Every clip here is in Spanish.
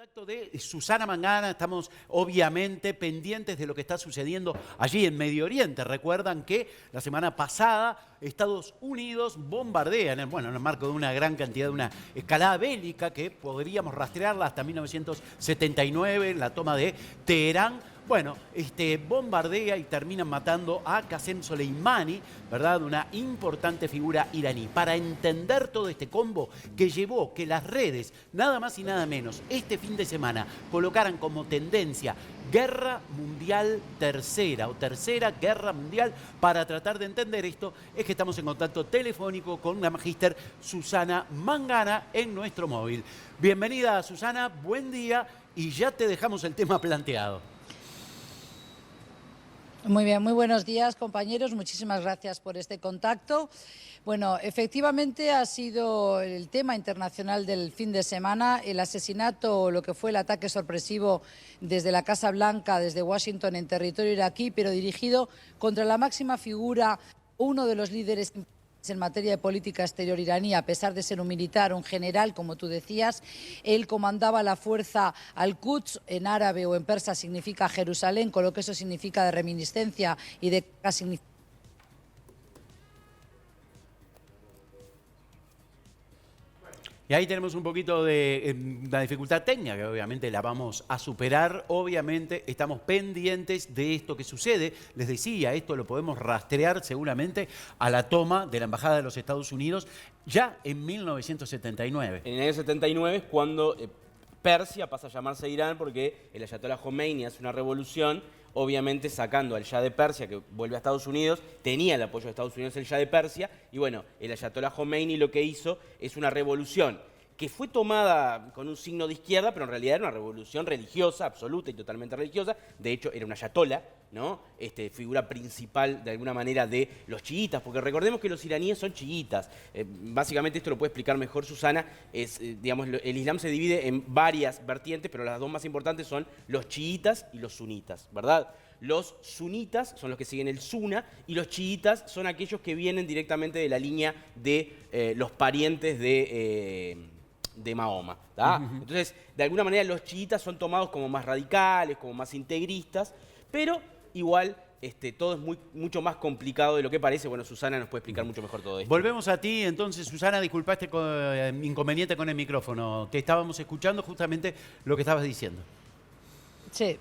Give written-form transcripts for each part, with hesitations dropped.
contacto de Susana Mangana, estamos obviamente pendientes de lo que está sucediendo allí en Medio Oriente. Recuerdan que la semana pasada Estados Unidos bombardea, en el marco de una gran cantidad, de una escalada bélica que podríamos rastrearla hasta 1979, la toma de Teherán. Bueno, bombardea y terminan matando a Qasem Soleimani, ¿verdad? Una importante figura iraní. Para entender todo este combo que llevó que las redes, nada más y nada menos, este fin de semana colocaran como tendencia Guerra Mundial Tercera o Tercera Guerra Mundial, para tratar de entender esto, es que estamos en contacto telefónico con la magíster Susana Mangana en nuestro móvil. Bienvenida, Susana, buen día, y ya te dejamos el tema planteado. Muy bien, muy buenos días, compañeros. Muchísimas gracias por este contacto. Bueno, efectivamente ha sido el tema internacional del fin de semana el asesinato, o lo que fue el ataque sorpresivo desde la Casa Blanca, desde Washington, en territorio iraquí, pero dirigido contra la máxima figura, uno de los líderes en materia de política exterior iraní. A pesar de ser un militar, un general, como tú decías, él comandaba la fuerza Al-Quds, en árabe o en persa significa Jerusalén, con lo que eso significa de reminiscencia y de significación. Y ahí tenemos un poquito de la dificultad técnica, que obviamente la vamos a superar. Obviamente estamos pendientes de esto que sucede. Les decía, esto lo podemos rastrear seguramente a la toma de la Embajada de los Estados Unidos ya en 1979. En el año 79 es cuando Persia pasa a llamarse Irán, porque el Ayatollah Khomeini hace una revolución, obviamente sacando al Shah de Persia, que vuelve a Estados Unidos. Tenía el apoyo de Estados Unidos el Shah de Persia, y bueno, el Ayatollah Khomeini lo que hizo es una revolución que fue tomada con un signo de izquierda, pero en realidad era una revolución religiosa, absoluta y totalmente religiosa. De hecho, era un ayatollah, ¿no? Figura principal, de alguna manera, de los chiitas, porque recordemos que los iraníes son chiitas. Básicamente, esto lo puede explicar mejor Susana, digamos, el Islam se divide en varias vertientes, pero las dos más importantes son los chiitas y los sunitas, ¿verdad? Los sunitas son los que siguen el Sunna, y los chiitas son aquellos que vienen directamente de la línea de los parientes de Mahoma, ¿tá? Entonces, de alguna manera los chiitas son tomados como más radicales, como más integristas, pero igual todo es mucho más complicado de lo que parece. Bueno, Susana nos puede explicar mucho mejor todo esto. Volvemos a ti, entonces, Susana, disculpa inconveniente con el micrófono. Te estábamos escuchando justamente lo que estabas diciendo. Sí.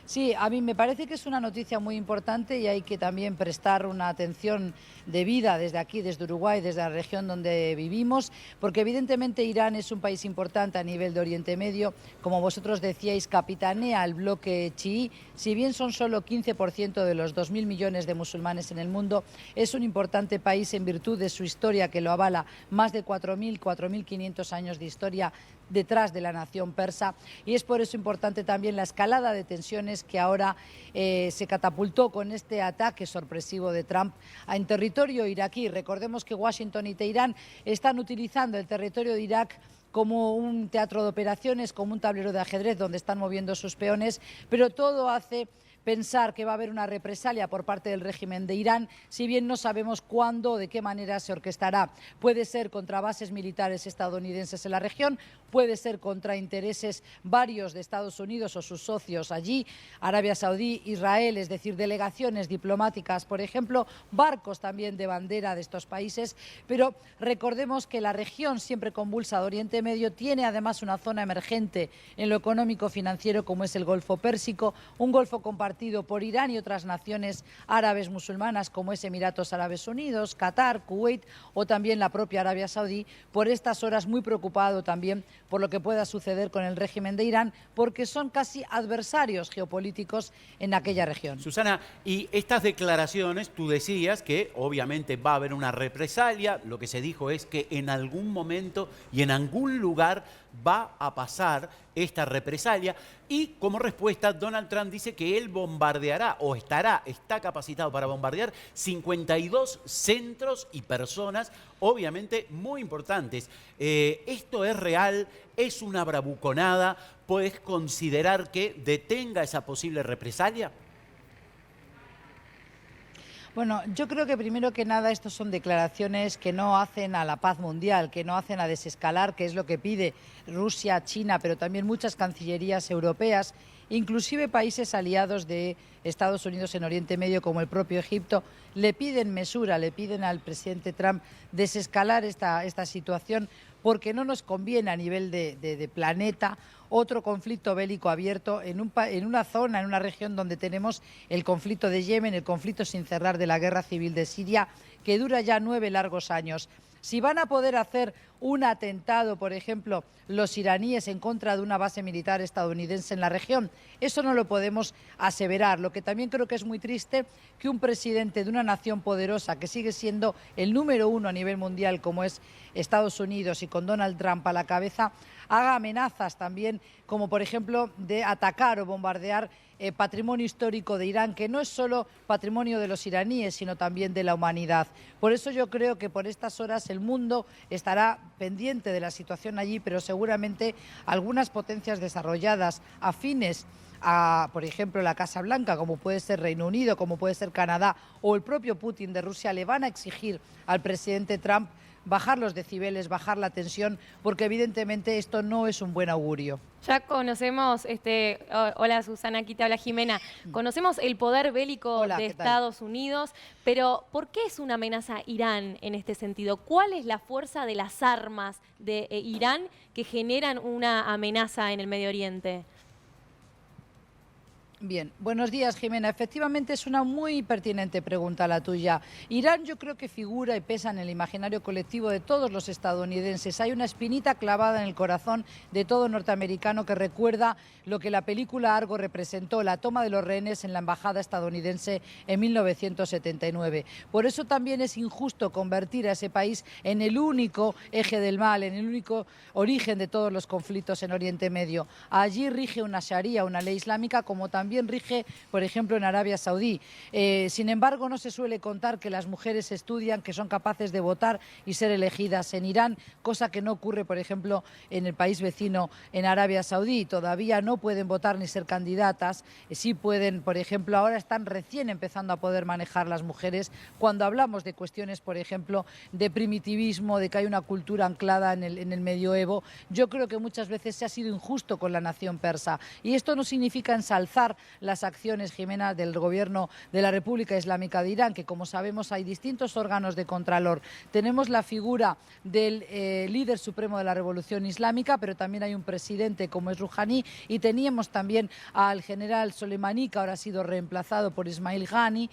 Sí, a mí me parece que es una noticia muy importante y hay que también prestar una atención debida desde aquí, desde Uruguay, desde la región donde vivimos, porque evidentemente Irán es un país importante a nivel de Oriente Medio. Como vosotros decíais, capitanea el bloque chií. Si bien son solo 15% de los 2.000 millones de musulmanes en el mundo, es un importante país en virtud de su historia, que lo avala, más de 4.500 años de historia detrás de la nación persa, y es por eso importante también la escalada de tensiones que ahora se catapultó con este ataque sorpresivo de Trump en territorio iraquí. Recordemos que Washington y Teherán están utilizando el territorio de Irak como un teatro de operaciones, como un tablero de ajedrez donde están moviendo sus peones, pero todo hace pensar que va a haber una represalia por parte del régimen de Irán, si bien no sabemos cuándo o de qué manera se orquestará. Puede ser contra bases militares estadounidenses en la región, puede ser contra intereses varios de Estados Unidos o sus socios allí, Arabia Saudí, Israel, es decir, delegaciones diplomáticas, por ejemplo, barcos también de bandera de estos países. Pero recordemos que la región siempre convulsa de Oriente Medio tiene además una zona emergente en lo económico-financiero, como es el Golfo Pérsico, un golfo compartido por Irán y otras naciones árabes musulmanas, como es Emiratos Árabes Unidos, Qatar, Kuwait o también la propia Arabia Saudí, por estas horas muy preocupado también por lo que pueda suceder con el régimen de Irán, porque son casi adversarios geopolíticos en aquella región. Susana, y estas declaraciones, tú decías que obviamente va a haber una represalia. Lo que se dijo es que en algún momento y en algún lugar va a pasar esta represalia, y como respuesta Donald Trump dice que él bombardeará o está capacitado para bombardear 52 centros y personas, obviamente muy importantes. ¿Esto es real? ¿Es una bravuconada? ¿Puedes considerar que detenga esa posible represalia? Bueno, yo creo que primero que nada estos son declaraciones que no hacen a la paz mundial, que no hacen a desescalar, que es lo que pide Rusia, China, pero también muchas cancillerías europeas, inclusive países aliados de Estados Unidos en Oriente Medio, como el propio Egipto, le piden mesura, le piden al presidente Trump desescalar esta situación, porque no nos conviene a nivel de planeta otro conflicto bélico abierto en una zona, en una región donde tenemos el conflicto de Yemen, el conflicto sin cerrar de la guerra civil de Siria, que dura ya 9 largos años. Si van a poder hacer un atentado, por ejemplo, los iraníes en contra de una base militar estadounidense en la región, eso no lo podemos aseverar. Lo que también creo que es muy triste que un presidente de una nación poderosa, que sigue siendo el número 1 a nivel mundial, como es Estados Unidos, y con Donald Trump a la cabeza, haga amenazas también, como por ejemplo de atacar o bombardear patrimonio histórico de Irán, que no es solo patrimonio de los iraníes, sino también de la humanidad. Por eso yo creo que por estas horas el mundo estará pendiente de la situación allí, pero seguramente algunas potencias desarrolladas afines a, por ejemplo, la Casa Blanca, como puede ser Reino Unido, como puede ser Canadá, o el propio Putin de Rusia, le van a exigir al presidente Trump bajar los decibeles, bajar la tensión, porque evidentemente esto no es un buen augurio. Ya conocemos, hola Susana, aquí te habla Jimena, conocemos el poder bélico de Estados Unidos, pero ¿por qué es una amenaza Irán en este sentido? ¿Cuál es la fuerza de las armas de Irán que generan una amenaza en el Medio Oriente? Bien, buenos días, Jimena. Efectivamente es una muy pertinente pregunta la tuya. Irán yo creo que figura y pesa en el imaginario colectivo de todos los estadounidenses. Hay una espinita clavada en el corazón de todo norteamericano que recuerda lo que la película Argo representó, la toma de los rehenes en la embajada estadounidense en 1979. Por eso también es injusto convertir a ese país en el único eje del mal, en el único origen de todos los conflictos en Oriente Medio. Allí rige una sharia, una ley islámica, como también rige, por ejemplo, en Arabia Saudí. Sin embargo, no se suele contar que las mujeres estudian, que son capaces de votar y ser elegidas en Irán, cosa que no ocurre, por ejemplo, en el país vecino, en Arabia Saudí. Todavía no pueden votar ni ser candidatas. Sí pueden, por ejemplo, ahora están recién empezando a poder manejar las mujeres. Cuando hablamos de cuestiones, por ejemplo, de primitivismo, de que hay una cultura anclada en el medioevo, yo creo que muchas veces se ha sido injusto con la nación persa. Y esto no significa ensalzar las acciones, Jimena, del gobierno de la República Islámica de Irán, que como sabemos hay distintos órganos de contralor. Tenemos la figura del líder supremo de la Revolución Islámica, pero también hay un presidente como es Rouhani, y teníamos también al general Soleimani, que ahora ha sido reemplazado por Ismail Ghani,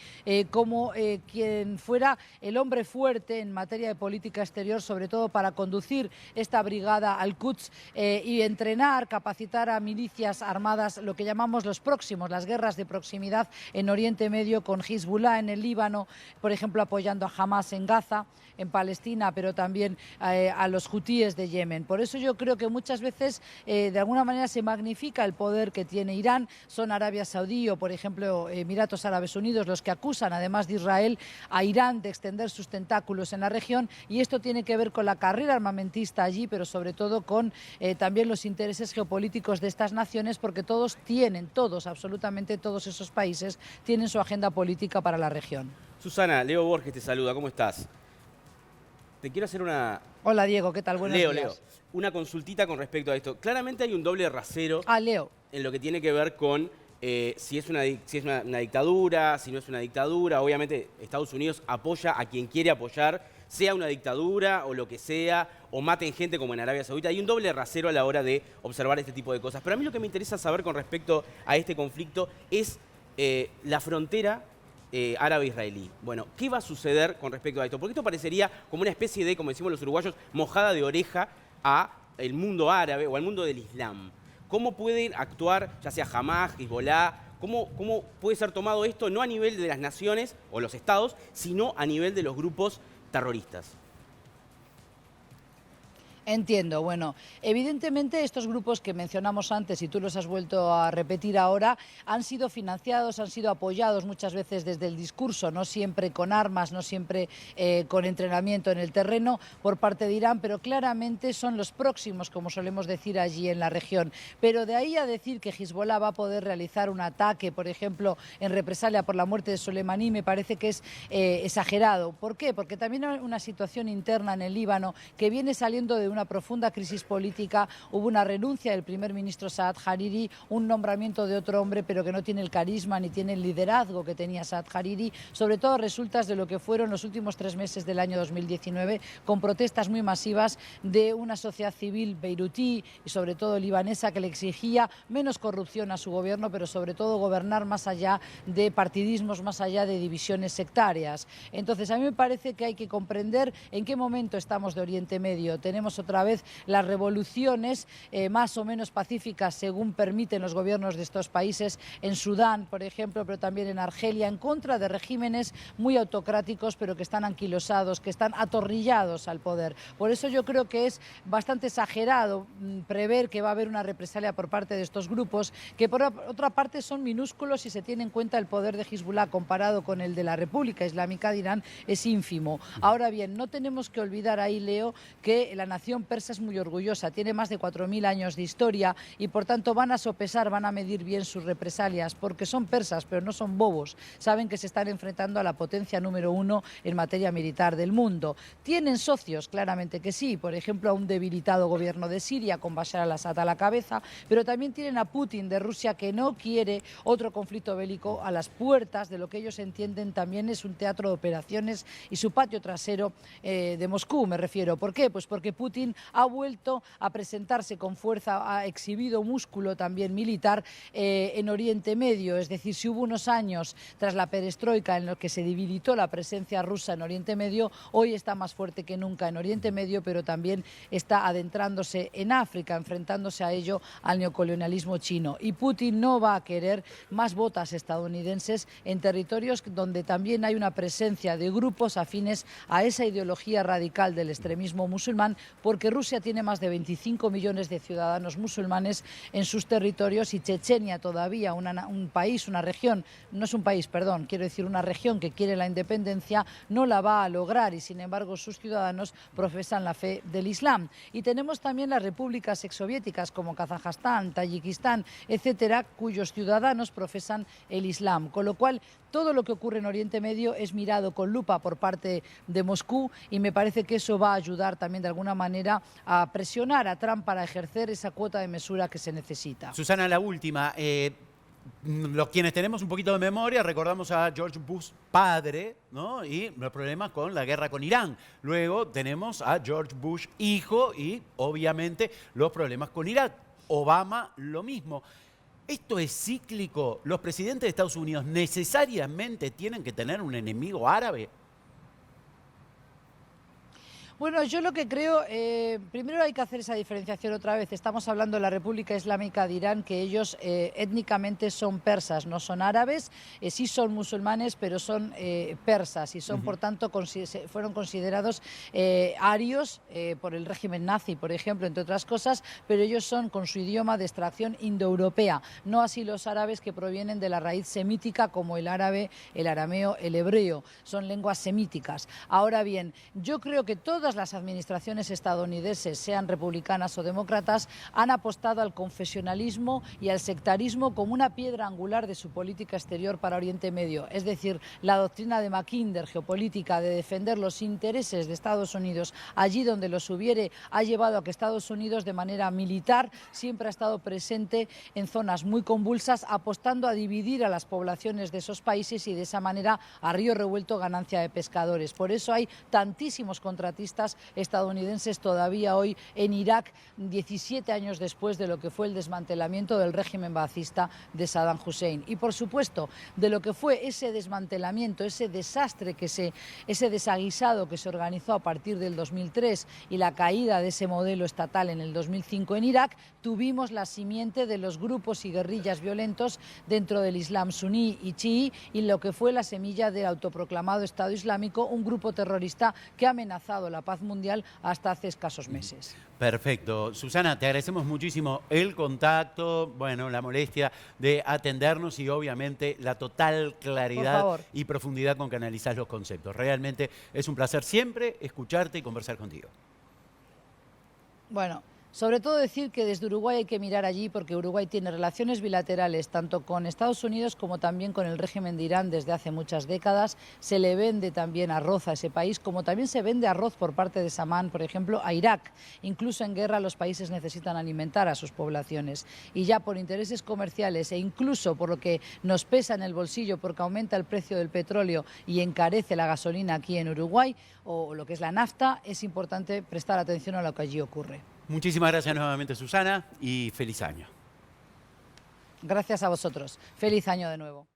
como quien fuera el hombre fuerte en materia de política exterior, sobre todo para conducir esta brigada al-Quds y entrenar, capacitar a milicias armadas, lo que llamamos los próximos, las guerras de proximidad en Oriente Medio, con Hezbollah en el Líbano, por ejemplo, apoyando a Hamas en Gaza, en Palestina, pero también a los hutíes de Yemen. Por eso yo creo que muchas veces, de alguna manera, se magnifica el poder que tiene Irán. Son Arabia Saudí o, por ejemplo, Emiratos Árabes Unidos los que acusan, además de Israel, a Irán de extender sus tentáculos en la región, y esto tiene que ver con la carrera armamentista allí, pero sobre todo con también los intereses geopolíticos de estas naciones, porque todos, absolutamente todos esos países tienen su agenda política para la región. Susana, Leo Borges te saluda, ¿cómo estás? Te quiero hacer una... Hola Diego, ¿qué tal? Buenos días. Leo, una consultita con respecto a esto. Claramente hay un doble rasero Leo. En lo que tiene que ver con si es una dictadura, si no es una dictadura. Obviamente Estados Unidos apoya a quien quiere apoyar, sea una dictadura o lo que sea, o maten gente como en Arabia Saudita. Hay un doble rasero a la hora de observar este tipo de cosas. Pero a mí lo que me interesa saber con respecto a este conflicto es la frontera árabe-israelí. Bueno, ¿qué va a suceder con respecto a esto? Porque esto parecería como una especie de, como decimos los uruguayos, mojada de oreja al mundo árabe o al mundo del Islam. ¿Cómo pueden actuar, ya sea Hamas, Hezbollah? ¿Cómo puede ser tomado esto no a nivel de las naciones o los estados, sino a nivel de los grupos terroristas? Entiendo. Bueno, evidentemente estos grupos que mencionamos antes y tú los has vuelto a repetir ahora han sido financiados, han sido apoyados muchas veces desde el discurso, no siempre con armas, no siempre con entrenamiento en el terreno por parte de Irán, pero claramente son los próximos, como solemos decir allí en la región. Pero de ahí a decir que Hezbollah va a poder realizar un ataque, por ejemplo, en represalia por la muerte de Soleimani, me parece que es exagerado. ¿Por qué? Porque también hay una situación interna en el Líbano que viene saliendo de una profunda crisis política. Hubo una renuncia del primer ministro Saad Hariri, un nombramiento de otro hombre, pero que no tiene el carisma ni tiene el liderazgo que tenía Saad Hariri, sobre todo resultas de lo que fueron los últimos 3 meses del año 2019, con protestas muy masivas de una sociedad civil beirutí y sobre todo libanesa que le exigía menos corrupción a su gobierno, pero sobre todo gobernar más allá de partidismos, más allá de divisiones sectarias. Entonces, a mí me parece que hay que comprender en qué momento estamos de Oriente Medio. Tenemos otra vez las revoluciones más o menos pacíficas según permiten los gobiernos de estos países, en Sudán, por ejemplo, pero también en Argelia, en contra de regímenes muy autocráticos, pero que están anquilosados, que están atornillados al poder. Por eso yo creo que es bastante exagerado prever que va a haber una represalia por parte de estos grupos, que por otra parte son minúsculos si se tiene en cuenta el poder de Hezbollah comparado con el de la República Islámica de Irán, es ínfimo. Ahora bien, no tenemos que olvidar ahí, Leo, que la nación persa es muy orgullosa, tiene más de 4000 años de historia y por tanto van a sopesar, van a medir bien sus represalias, porque son persas pero no son bobos, saben que se están enfrentando a la potencia número 1 en materia militar del mundo. Tienen socios, claramente que sí, por ejemplo a un debilitado gobierno de Siria con Bashar al-Assad a la cabeza, pero también tienen a Putin de Rusia, que no quiere otro conflicto bélico a las puertas de lo que ellos entienden también es un teatro de operaciones y su patio trasero de Moscú, me refiero. ¿Por qué? Pues porque Putin ha vuelto a presentarse con fuerza, ha exhibido músculo también militar en Oriente Medio. Es decir, si hubo unos años tras la perestroika en los que se debilitó la presencia rusa en Oriente Medio, hoy está más fuerte que nunca en Oriente Medio, pero también está adentrándose en África, enfrentándose a ello al neocolonialismo chino. Y Putin no va a querer más botas estadounidenses en territorios donde también hay una presencia de grupos afines a esa ideología radical del extremismo musulmán, porque Rusia tiene más de 25 millones de ciudadanos musulmanes en sus territorios y Chechenia todavía, un país, una región, no es un país, perdón, quiero decir una región que quiere la independencia, no la va a lograr y sin embargo sus ciudadanos profesan la fe del Islam. Y tenemos también las repúblicas exsoviéticas como Kazajstán, Tayikistán, etcétera, cuyos ciudadanos profesan el Islam, con lo cual todo lo que ocurre en Oriente Medio es mirado con lupa por parte de Moscú y me parece que eso va a ayudar también de alguna manera a presionar a Trump para ejercer esa cuota de mesura que se necesita. Susana, la última. Los quienes tenemos un poquito de memoria recordamos a George Bush padre, ¿no? Y los problemas con la guerra con Irán. Luego tenemos a George Bush hijo y obviamente los problemas con Irak. Obama lo mismo. ¿Esto es cíclico? ¿Los presidentes de Estados Unidos necesariamente tienen que tener un enemigo árabe? Bueno, yo lo que creo, primero hay que hacer esa diferenciación otra vez. Estamos hablando de la República Islámica de Irán, que ellos étnicamente son persas, no son árabes, sí son musulmanes, pero son persas y son, por tanto, fueron considerados arios por el régimen nazi, por ejemplo, entre otras cosas, pero ellos son con su idioma de extracción indoeuropea, no así los árabes que provienen de la raíz semítica como el árabe, el arameo, el hebreo, son lenguas semíticas. Ahora bien, yo creo que todas las administraciones estadounidenses, sean republicanas o demócratas, han apostado al confesionalismo y al sectarismo como una piedra angular de su política exterior para Oriente Medio. Es decir, la doctrina de Mackinder, geopolítica, de defender los intereses de Estados Unidos allí donde los hubiere, ha llevado a que Estados Unidos, de manera militar, siempre ha estado presente en zonas muy convulsas, apostando a dividir a las poblaciones de esos países y de esa manera, a río revuelto, ganancia de pescadores. Por eso hay tantísimos contratistas estadounidenses todavía hoy en Irak, 17 años después de lo que fue el desmantelamiento del régimen ba'athista de Saddam Hussein. Y por supuesto, de lo que fue ese desmantelamiento, ese desastre, ese desaguisado que se organizó a partir del 2003 y la caída de ese modelo estatal en el 2005 en Irak, tuvimos la simiente de los grupos y guerrillas violentos dentro del Islam suní y chií y lo que fue la semilla del autoproclamado Estado Islámico, un grupo terrorista que ha amenazado la paz mundial hasta hace escasos meses. Perfecto. Susana, te agradecemos muchísimo el contacto, bueno, la molestia de atendernos y obviamente la total claridad y profundidad con que analizás los conceptos. Realmente es un placer siempre escucharte y conversar contigo. Bueno, sobre todo decir que desde Uruguay hay que mirar allí porque Uruguay tiene relaciones bilaterales tanto con Estados Unidos como también con el régimen de Irán desde hace muchas décadas. Se le vende también arroz a ese país, como también se vende arroz por parte de Samán, por ejemplo, a Irak. Incluso en guerra los países necesitan alimentar a sus poblaciones. Y ya por intereses comerciales e incluso por lo que nos pesa en el bolsillo porque aumenta el precio del petróleo y encarece la gasolina aquí en Uruguay, o lo que es la nafta, es importante prestar atención a lo que allí ocurre. Muchísimas gracias nuevamente, Susana, y feliz año. Gracias a vosotros. Feliz año de nuevo.